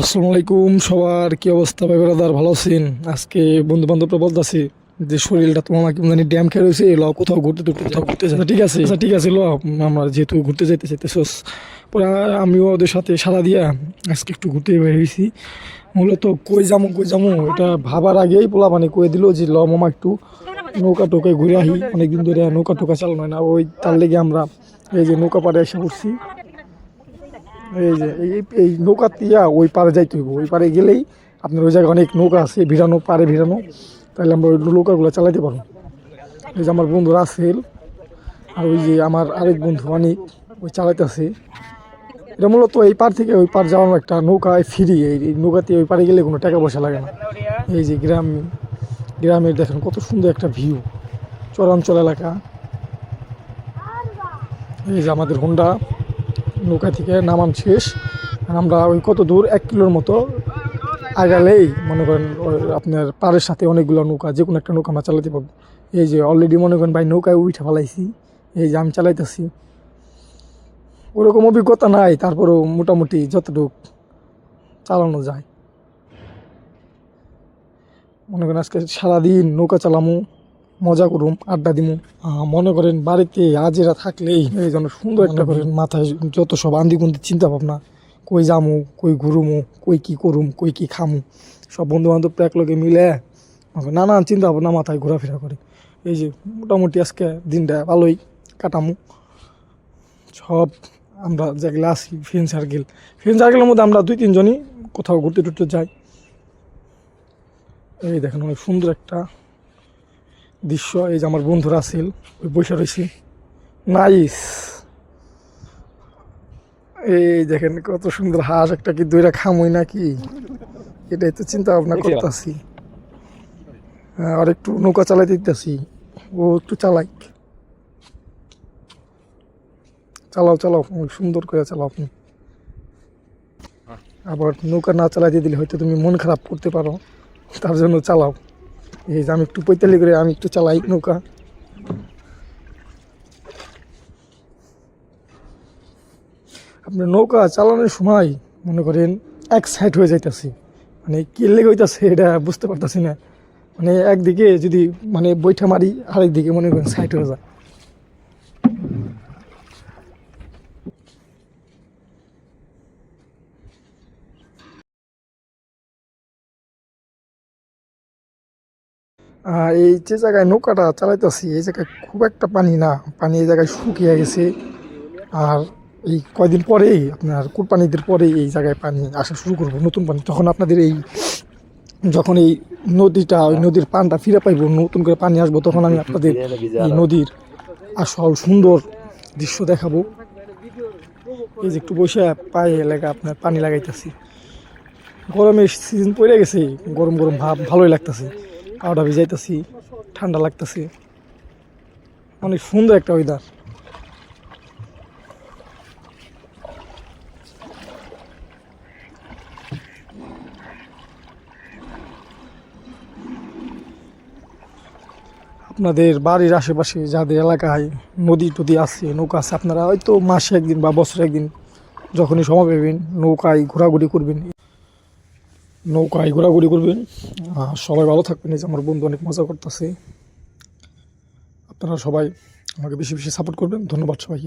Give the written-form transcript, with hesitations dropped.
আসসালামু আলাইকুম, সবার কি অবস্থা ভাই ব্রাদার? ভালো আছেন? আজকে বন্ধু বান্ধবরা বলতেছে যে শরীরটা তোমার আমাকে মানে ড্যাম খেয়ে রয়েছে, ল কোথাও ঘুরতে যায়। ঠিক আছে ল, আমরা যেহেতু ঘুরতে যাইতে চাইতেছোস, পরে আমিও ওদের সাথে সাড়া দিয়া আজকে একটু ঘুরতে বের হয়েছি। মূলত কই যামু এটা ভাবার আগেই পোলা মানে কয়ে দিল যে ল মামা একটু নৌকা টোকায় ঘুরে আহি, অনেকদিন ধরে নৌকা টোকা চালানো হয় না, ওই তার লেগে আমরা এই যে নৌকা পাড়ে এসে পড়ছি। এই যে এই নৌকা দিয়া ওই পারে যাইতে হইব, ওই পারে গেলেই আপনার ওই জায়গায় অনেক নৌকা আছে ভিড়ানো, পারে ভিড়ানো, তাহলে আমরা ওই নৌকাগুলো চালাইতে পারবো। এই যে আমার বন্ধু রাসেল আর ওই যে আমার আরেক বন্ধু অনেক ওই চালাইতেছে। এটা মূলত এই পার থেকে ওই পার যাওয়ানো একটা নৌকায় ফ্রি, এই নৌকাতে ওই পারে গেলে কোনো টাকা পয়সা লাগে না। এই যে গ্রামের দেখেন কত সুন্দর একটা ভিউ, চরাঞ্চল এলাকা। এই যে আমাদের হোন্ডা নৌকা থেকে নামান শেষ, আর আমরা ওই কত দূর 1 কিলোর মতো আগালেই মনে করেন আপনার পাড়ের সাথে অনেকগুলো নৌকা, যে কোনো একটা নৌকা আমরা চালাতে পারবো। এই যে অলরেডি মনে করেন ভাই নৌকায় উঠে ফেলাইছি, এই যে আমি চালাইতেছি। ওরকম অভিজ্ঞতা নাই, তারপরেও মোটামুটি যতটুকু চালানো যায়। মনে করেন আজকে সারাদিন নৌকা চালামু, মজা করুম, আড্ডা দিমু। মনে করেন বাড়িতে আজেরা থাকলেই এই জন্য সুন্দর একটা করেন মাথায় যত সব আন্দিকুন্দি চিন্তা ভাবনা, কই যামু, কই ঘুরুমু, কই কি করুম, কই কি খামু, সব বন্ধু বান্ধব একলগে মিলে নানান চিন্তা ভাবনা মাথায় ঘোরাফেরা করে। এই যে মোটামুটি আজকে দিনটা ভালোই কাটামু। সব আমরা যেগুলো আছি ফ্রেন্ড সার্কেলের মধ্যে আমরা 2-3 জনই কোথাও ঘুরতে টুরতে যাই। এই দেখেন অনেক সুন্দর একটা দৃশ্য। এই যে আমার বন্ধু রাসেল ওই বসে রয়েছে, নাইস। এই দেখেন কত সুন্দর হাঁস, একটা কি দইরা খামই নাকি, এটাই তো চিন্তা ভাবনা করতেছি। আর একটু নৌকা চালাইতে দিতেছি, ও একটু চালাও অনেক সুন্দর করে চালাও আপনি। আবার নৌকা না চালাইতে দিলে হয়তো তুমি মন খারাপ করতে পারো, তার জন্য চালাও। এই যে আমি একটু পৈতালি করে আমি একটু চালাই নৌকা। আপনার নৌকা চালানোর সময় মনে করেন এক সাইড হয়ে যাইতেছি, মানে কি লেগে হইতেছে এটা বুঝতে পারতেছি না। মানে একদিকে যদি মানে বৈঠা মারি, আরেকদিকে মনে করেন সাইড হয়ে যায়। এই যে জায়গায় নৌকাটা চালাইতেছি এই জায়গায় খুব একটা পানি না, পানি এই জায়গায় শুকিয়ে গেছে। আর এই কয়দিন পরেই আপনার কুরবানিদের পরেই এই জায়গায় পানি আসা শুরু করবো, নতুন পানি। তখন আপনাদের যখন এই নদীটা ওই নদীর পানটা ফিরে পাইব, নতুন করে পানি আসবো, তখন আমি আপনাদের এই নদীর আসল সুন্দর দৃশ্য দেখাবো। এই যে একটু বসে পায়ে এলাকা আপনার পানি লাগাইতেছি। গরমের সিজন পড়ে গেছে, গরম গরম ভাব ভালোই লাগতেছে, পাউডার ভিজাইতেছি, ঠান্ডা লাগতেছে, অনেক সুন্দর একটা ওয়েদার। আপনাদের বাড়ির আশেপাশে যাদের এলাকায় নদী টদী আছে, নৌকা আছে, আপনারা হয়তো মাসে একদিন বা বছরে একদিন যখনই সময় পাবেন নৌকায় ঘোরাঘুরি করবেন। সবাই ভালো থাকবেন। এই যে আমার বন্ধু অনেক মজা করতেছে। আপনারা সবাই আমাকে বেশি বেশি সাপোর্ট করবেন। ধন্যবাদ সবাই।